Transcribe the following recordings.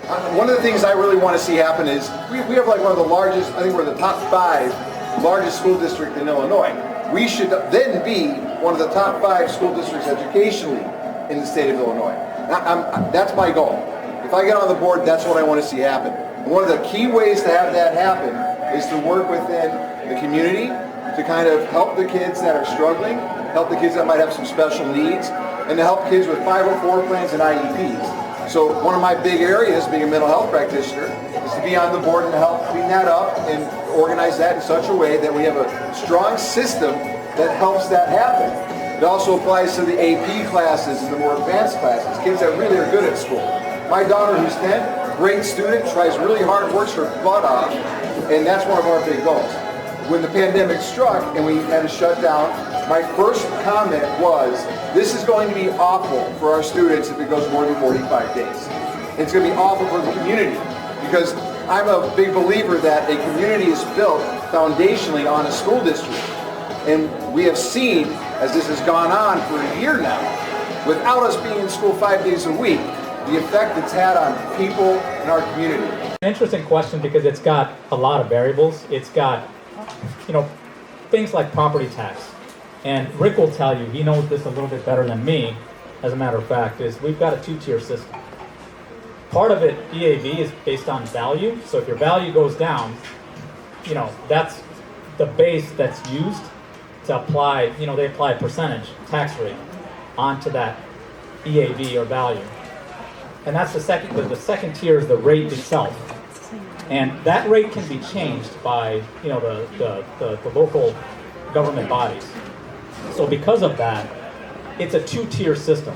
One of the things I really want to see happen is we have like one of the largest, I think we're the top 5 largest school district in Illinois. We should then be one of the top 5 school districts educationally in the state of Illinois. That's my goal. If I get on the board, that's what I want to see happen. And one of the key ways to have that happen is to work within the community to kind of help the kids that are struggling, help the kids that might have some special needs, and to help kids with 504 plans and IEPs. So one of my big areas, being a mental health practitioner, is to be on the board and help clean that up and organize that in such a way that we have a strong system that helps that happen. It also applies to the AP classes and the more advanced classes, kids that really are good at school. My daughter, who's 10, great student, tries really hard, works her butt off, and that's one of our big goals. When the pandemic struck and we had to shut down, my first comment was, this is going to be awful for our students if it goes more than 45 days. It's going to be awful for the community, because I'm a big believer that a community is built foundationally on a school district. And we have seen, as this has gone on for a year now, without us being in school 5 days a week, the effect it's had on people in our community. An interesting question, because it's got a lot of variables. It's got, things like property tax. And Rick will tell you, he knows this a little bit better than me, as a matter of fact, is we've got a 2-tier system. Part of it, EAV, is based on value. So if your value goes down, that's the base that's used to apply, they apply a percentage tax rate onto that EAV or value. And that's the second tier is the rate itself. And that rate can be changed by, the local government bodies. So because of that, it's a 2-tier system.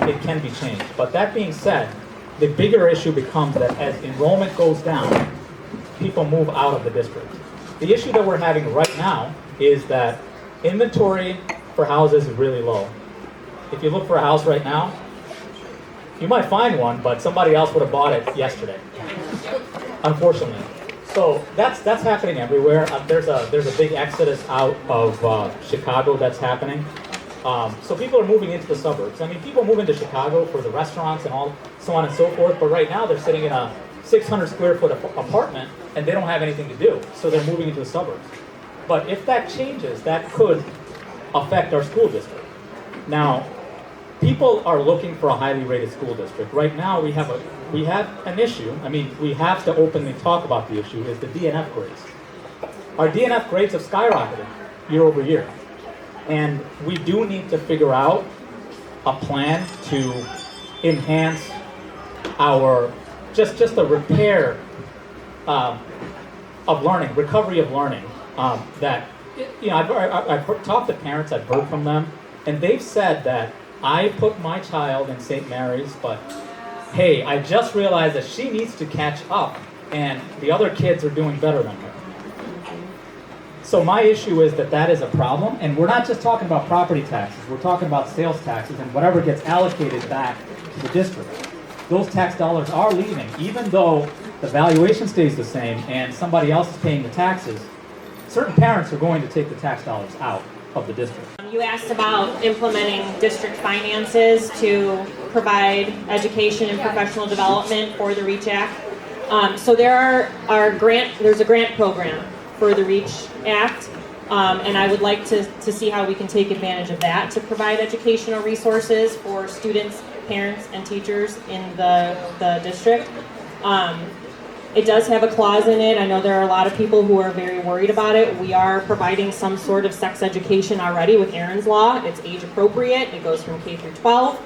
It can be changed. But that being said, the bigger issue becomes that as enrollment goes down, people move out of the district. The issue that we're having right now is that inventory for houses is really low. If you look for a house right now, you might find one, but somebody else would have bought it yesterday, unfortunately. So that's happening everywhere. There's a big exodus out of Chicago that's happening. So people are moving into the suburbs. I mean, people move into Chicago for the restaurants and all, so on and so forth. But right now they're sitting in a 600 square foot apartment and they don't have anything to do. So they're moving into the suburbs. But if that changes, that could affect our school district. Now, people are looking for a highly rated school district. Right now we have an issue. I mean, we have to openly talk about the issue, is the DNF grades. Our DNF grades have skyrocketed year over year. And we do need to figure out a plan to enhance our, just the repair of learning, recovery of learning. I've talked to parents, I've heard from them, and they've said that I put my child in St. Mary's, but hey, I just realized that she needs to catch up, and the other kids are doing better than her. So my issue is that is a problem, and we're not just talking about property taxes, we're talking about sales taxes and whatever gets allocated back to the district. Those tax dollars are leaving, even though the valuation stays the same and somebody else is paying the taxes. Certain parents are going to take the tax dollars out of the district. You asked about implementing district finances to provide education and professional development for the REACH Act. So there's a grant program for the REACH Act, and I would like to see how we can take advantage of that to provide educational resources for students, parents, and teachers in the district. It does have a clause in it. I know there are a lot of people who are very worried about it. We are providing some sort of sex education already with Aaron's Law. It's age appropriate. It goes from K through 12.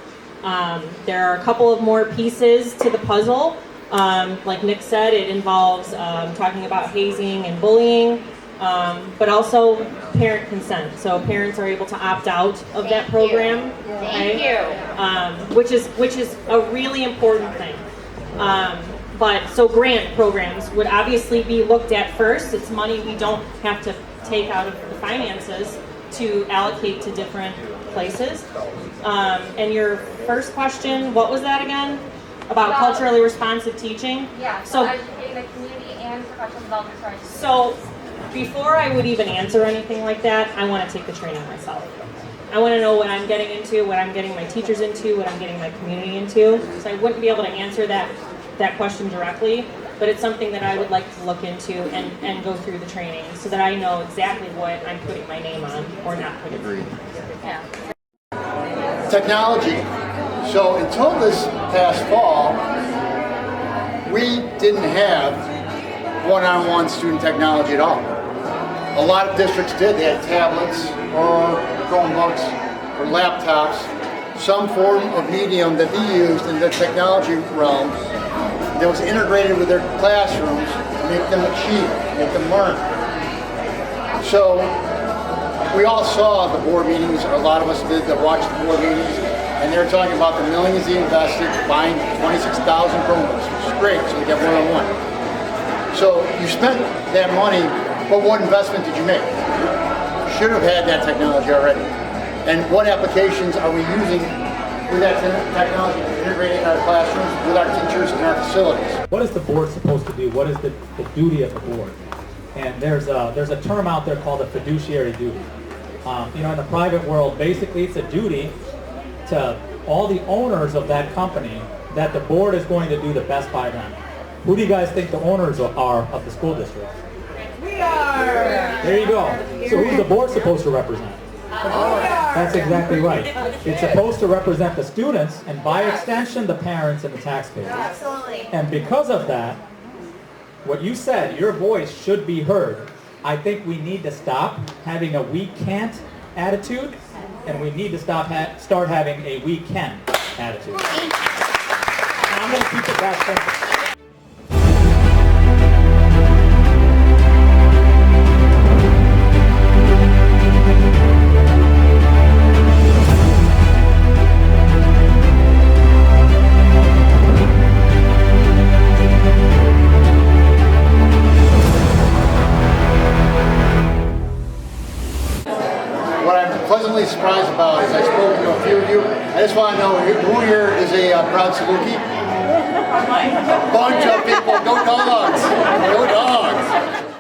There are a couple of more pieces to the puzzle. Like Nick said, it involves talking about hazing and bullying, but also parent consent. So parents are able to opt out of that program. Thank you. Which is a really important thing. But so grant programs would obviously be looked at first. It's money we don't have to take out of the finances to allocate to different places. And your first question, what was that again? About culturally responsive teaching? Yeah, so educating the community and professional development strategies. So before I would even answer anything like that, I want to take the training myself. I want to know what I'm getting into, what I'm getting my teachers into, what I'm getting my community into. So I wouldn't be able to answer that that question directly, but it's something that I would like to look into and go through the training so that I know exactly what I'm putting my name on or not putting. Agreed. Yeah. Technology. So until this past fall, we didn't have one-on-one student technology at all. A lot of districts did. They had tablets or Chromebooks or laptops, some form of medium that they used in the technology realm that was integrated with their classrooms to make them achieve, make them learn. So we all saw the board meetings, or a lot of us did that watched the board meetings, and they were talking about the millions they invested buying 26,000 Chromebooks, which is great, so they get one-on-one. So you spent that money, but what investment did you make? Should have had that technology already. And what applications are we using with that technology integrated in our classrooms, with our teachers, and our facilities? What is the board supposed to do? What is the duty of the board? And there's a term out there called a fiduciary duty. In the private world, basically it's a duty to all the owners of that company that the board is going to do the best by them. Who do you guys think the owners are of the school district? We are! There you go. So who's the board supposed to represent? That's exactly right. It's supposed to represent the students and by extension the parents and the taxpayers. Absolutely. And because of that, what you said, your voice should be heard. I think we need to stop having a we can't attitude, and we need to start having a we can attitude. And I'm going to keep it that simple. What I'm pleasantly surprised about is I spoke to a few of you. I just want to know who here is a proud Saluki? A bunch of people. Go Dogs! Go Dogs!